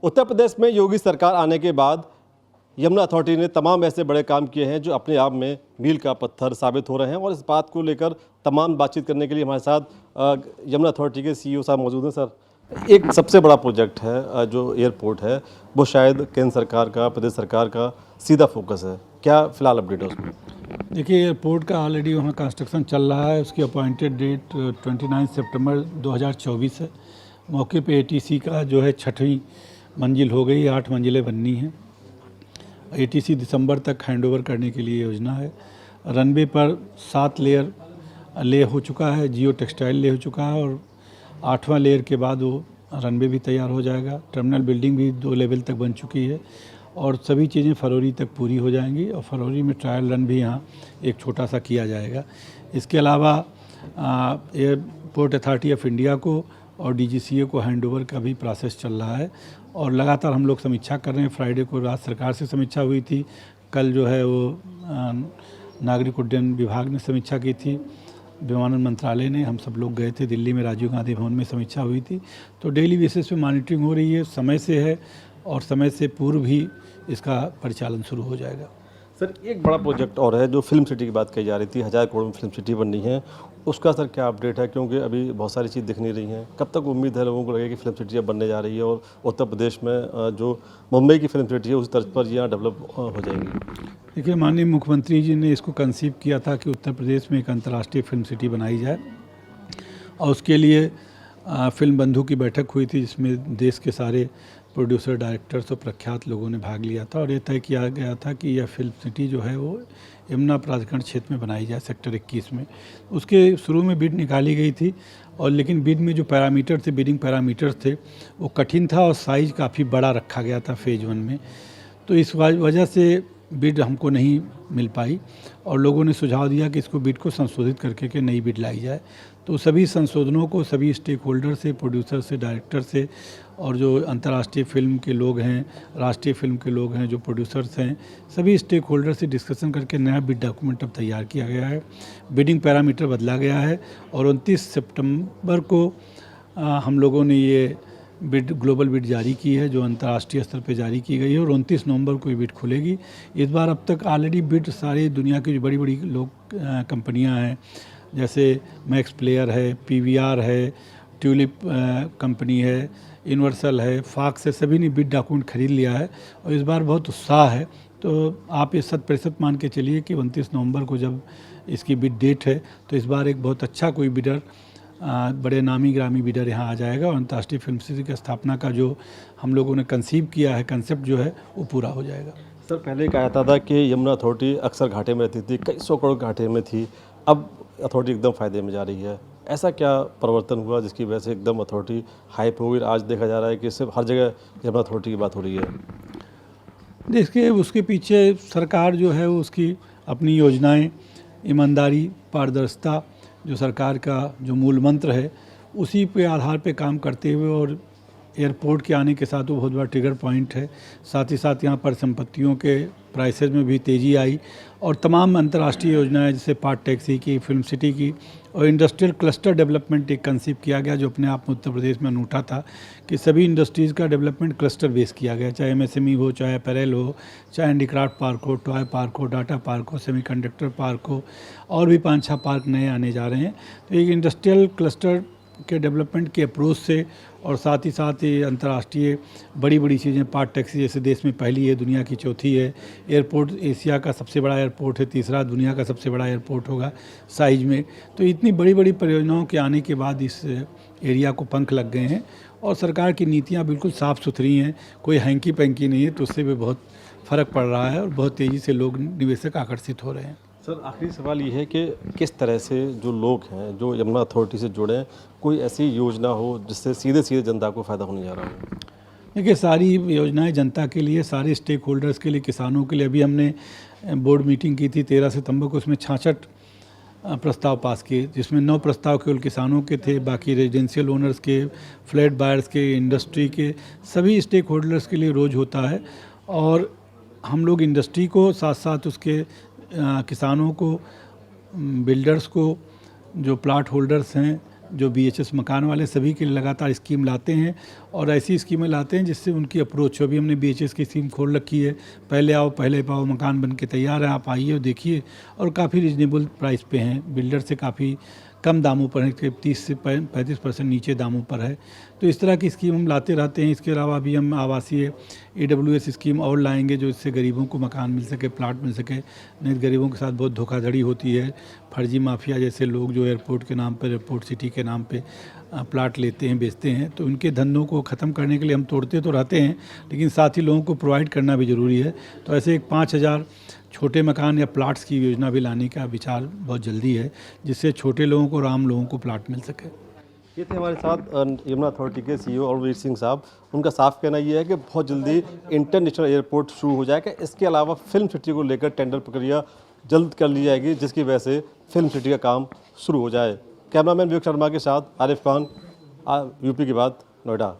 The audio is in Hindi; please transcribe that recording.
उत्तर प्रदेश में योगी सरकार आने के बाद यमुना अथॉरिटी ने तमाम ऐसे बड़े काम किए हैं जो अपने आप में मील का पत्थर साबित हो रहे हैं और इस बात को लेकर तमाम बातचीत करने के लिए हमारे साथ यमुना अथॉरिटी के सीईओ साहब मौजूद हैं। सर, एक सबसे बड़ा प्रोजेक्ट है जो एयरपोर्ट है, वो शायद केंद्र सरकार का, प्रदेश सरकार का सीधा फोकस है। क्या फिलहाल अपडेट है उसमें? देखिए, एयरपोर्ट का ऑलरेडी वहाँ कंस्ट्रक्शन चल रहा है। उसकी अपॉइंटेड डेट 29 सितंबर 2024 है। मौके पे एटीसी का जो है 6वीं मंजिल हो गई, 8 मंजिलें बननी हैं। एटीसी दिसंबर तक हैंडओवर करने के लिए योजना है। रनवे पर 7 लेयर ले हो चुका है, जियो टेक्सटाइल ले हो चुका है और 8वां लेयर के बाद वो रनवे भी तैयार हो जाएगा। टर्मिनल बिल्डिंग भी 2 लेवल तक बन चुकी है और सभी चीज़ें फरवरी तक पूरी हो जाएंगी और फरवरी में ट्रायल रन भी यहाँ एक छोटा सा किया जाएगा। इसके अलावा एयरपोर्ट अथॉरिटी ऑफ इंडिया को और डीजीसीए को हैंडओवर का भी प्रोसेस चल रहा है और लगातार हम लोग समीक्षा कर रहे हैं। फ्राइडे को राज्य सरकार से समीक्षा हुई थी, कल जो है वो नागरिक उड्डयन विभाग ने समीक्षा की थी, विमानन मंत्रालय ने, हम सब लोग गए थे दिल्ली में, राजीव गांधी भवन में समीक्षा हुई थी। तो डेली बेसिस पे मॉनिटरिंग हो रही है, समय से है और समय से पूर्व भी इसका परिचालन शुरू हो जाएगा। सर, एक बड़ा प्रोजेक्ट और है जो फिल्म सिटी की बात कही जा रही थी, 1000 करोड़ में फिल्म सिटी बननी है, उसका सर क्या अपडेट है? क्योंकि अभी बहुत सारी चीज़ दिख नहीं रही हैं। कब तक उम्मीद है लोगों को लगे कि फिल्म सिटी अब बनने जा रही है और उत्तर प्रदेश में जो मुंबई की फिल्म सिटी है उस तर्ज पर यहाँ डेवलप हो जाएगी? देखिए, माननीय मुख्यमंत्री जी ने इसको कंसीव किया था कि उत्तर प्रदेश में एक अंतर्राष्ट्रीय फिल्म सिटी बनाई जाए और उसके लिए फिल्म बंधु की बैठक हुई थी जिसमें देश के सारे प्रोड्यूसर, डायरेक्टर्स और प्रख्यात लोगों ने भाग लिया था और ये तय किया गया था कि यह फिल्म सिटी जो है वो यमुना प्राधिकरण क्षेत्र में बनाई जाए, सेक्टर 21 में। उसके शुरू में बिड निकाली गई थी और लेकिन बिड में जो पैरामीटर थे, बिडिंग पैरामीटर्स थे, वो कठिन था और साइज़ काफ़ी बड़ा रखा गया था फेज़ 1 में। तो इस वजह से बिड हमको नहीं मिल पाई और लोगों ने सुझाव दिया कि इसको बिड को संशोधित करके के नई बिड लाई जाए। तो सभी संशोधनों को सभी स्टेक होल्डर से, प्रोड्यूसर से, डायरेक्टर से और जो अंतर्राष्ट्रीय फिल्म के लोग हैं, राष्ट्रीय फिल्म के लोग हैं, जो प्रोड्यूसर्स हैं, सभी स्टेक होल्डर से डिस्कशन करके नया बिड डॉक्यूमेंट अब तैयार किया गया है। बिडिंग पैरामीटर बदला गया है और 29 सितंबर को हम लोगों ने ये बिड, ग्लोबल बिड जारी की है जो अंतर्राष्ट्रीय स्तर पे जारी की गई है और 29 नवंबर को ये बिड खुलेगी। इस बार अब तक ऑलरेडी बिड सारी दुनिया की जो बड़ी बड़ी लोग कंपनियां हैं, जैसे मैक्स प्लेयर है, पीवीआर है, ट्यूलिप कंपनी है, यूनिवर्सल है, फॉक्स है, सभी ने बिड डॉक्यूमेंट खरीद लिया है और इस बार बहुत उत्साह है। तो आप ये 100% मान के चलिए कि 29 नवंबर को जब इसकी बिड डेट है तो इस बार एक बहुत अच्छा कोई बिडर, बड़े नामी ग्रामी बिडर यहाँ आ जाएगा और अंतर्राष्ट्रीय फिल्म सिटी की स्थापना का जो हम लोगों ने कंसीव किया है, कंसेप्ट जो है वो पूरा हो जाएगा। सर, पहले कहा जाता था कि यमुना अथॉरिटी अक्सर घाटे में रहती थी, कई 100 करोड़ घाटे में थी, अब अथॉरिटी एकदम फ़ायदे में जा रही है। ऐसा क्या परिवर्तन हुआ जिसकी वजह से एकदम अथॉरिटी हाइप हो गई? आज देखा जा रहा है कि सिर्फ हर जगह यमुना अथॉरिटी की बात हो रही है। देखिए, उसके पीछे सरकार जो है वो उसकी अपनी योजनाएं, ईमानदारी, पारदर्शिता जो सरकार का जो मूल मंत्र है उसी पे आधार पे काम करते हुए और एयरपोर्ट के आने के साथ वो बहुत बड़ा ट्रिगर पॉइंट है। साथ ही साथ यहाँ पर संपत्तियों के प्राइसेस में भी तेज़ी आई और तमाम अंतर्राष्ट्रीय योजनाएं जैसे पार्ट टैक्सी की, फिल्म सिटी की और इंडस्ट्रियल क्लस्टर डेवलपमेंट एक कंसीव किया गया जो अपने आप में उत्तर प्रदेश में अनूठा था कि सभी इंडस्ट्रीज़ का डेवलपमेंट क्लस्टर बेस किया गया, चाहे एमएसएमई हो, चाहे अपैरेल हो, चाहे हैंडीक्राफ्ट पार्क हो, टॉय पार्क हो, डाटा पार्क हो, सेमीकंडक्टर पार्क हो और भी 5-6 पार्क नए आने जा रहे हैं। तो एक इंडस्ट्रियल क्लस्टर के डेवलपमेंट के अप्रोच से और साथ ही अंतर्राष्ट्रीय बड़ी बड़ी चीज़ें, पार्ट टैक्सी जैसे देश में पहली है, दुनिया की चौथी है, एयरपोर्ट एशिया का सबसे बड़ा एयरपोर्ट है, तीसरा दुनिया का सबसे बड़ा एयरपोर्ट होगा साइज में। तो इतनी बड़ी बड़ी परियोजनाओं के आने के बाद इस एरिया को पंख लग गए हैं और सरकार की नीतियाँ बिल्कुल साफ़ सुथरी हैं, कोई हैंकी पैंकी नहीं है। तो उससे भी बहुत फ़र्क पड़ रहा है और बहुत तेज़ी से लोग, निवेशक आकर्षित हो रहे हैं। सर, आखिरी सवाल ये है कि किस तरह से जो लोग हैं जो यमुना अथॉरिटी से जुड़े हैं, कोई ऐसी योजना हो जिससे सीधे सीधे जनता को फ़ायदा होने जा रहा हो? देखिए, सारी योजनाएं जनता के लिए, सारे स्टेक होल्डर्स के लिए, किसानों के लिए। अभी हमने बोर्ड मीटिंग की थी 13 सितंबर को, उसमें 66 प्रस्ताव पास किए जिसमें 9 प्रस्ताव केवल किसानों के थे, बाकी रेजिडेंशियल ओनर्स के, फ्लैट बायर्स के, इंडस्ट्री के, सभी स्टेक होल्डर्स के लिए रोज़ होता है। और हम लोग इंडस्ट्री को साथ साथ उसके किसानों को, बिल्डर्स को, जो प्लाट होल्डर्स हैं, जो BHS मकान वाले सभी के लिए लगातार स्कीम लाते हैं और ऐसी स्कीमें लाते हैं जिससे उनकी अप्रोच हो। अभी हमने BHS की स्कीम खोल रखी है, पहले आओ पहले पाओ, मकान बन के तैयार है, आप आइए और देखिए, और काफ़ी रिजनेबल प्राइस पे हैं, बिल्डर से काफ़ी कम दामों पर है, करीब 30 से 35% नीचे दामों पर है। तो इस तरह की स्कीम हम लाते रहते हैं। इसके अलावा अभी हम आवासीय AWS स्कीम और लाएंगे जो इससे गरीबों को मकान मिल सके, प्लाट मिल सके। नहीं तो गरीबों के साथ बहुत धोखाधड़ी होती है, फर्जी माफिया जैसे लोग जो एयरपोर्ट के नाम पर, एयरपोर्ट सिटी के नाम पे प्लाट लेते हैं, बेचते हैं। तो उनके धंधों को ख़त्म करने के लिए हम तोड़ते तो रहते हैं, लेकिन साथ ही लोगों को प्रोवाइड करना भी ज़रूरी है। तो ऐसे एक 5000 छोटे मकान या प्लाट्स की योजना भी लाने का विचार बहुत जल्दी है, जिससे छोटे लोगों को और आम लोगों को प्लाट मिल सके। ये थे हमारे साथ यमुना अथॉरिटी के CEO अमरवीर सिंह साहब। उनका साफ कहना ये है कि बहुत जल्दी इंटरनेशनल एयरपोर्ट शुरू हो जाएगा। इसके अलावा फिल्म सिटी को लेकर टेंडर प्रक्रिया जल्द कर ली जाएगी, जिसकी वजह से फिल्म सिटी का काम शुरू हो जाए। कैमरामैन विवेक शर्मा के साथ आरिफ खान, UP की बात, नोएडा।